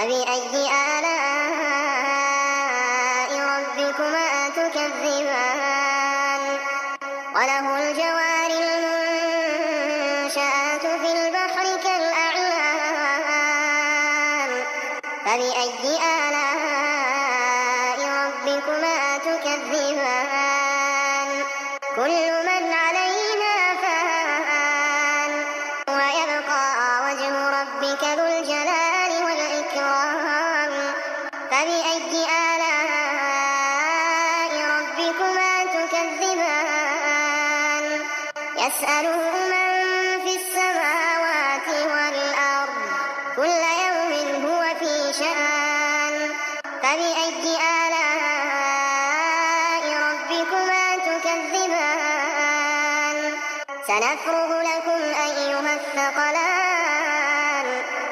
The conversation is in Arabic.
فبأي آلاء ربكما تكذبان وله الجوار المنشآت في البحر كالأعلام فبأي آلاء ربكما تكذبان كل من عليها فان ويبقى وجه ربك ذو الجلال والإكرام فبأي آلاء ربكما تكذبان يسأله من في السماوات والأرض كل يوم هو في شأن فبأي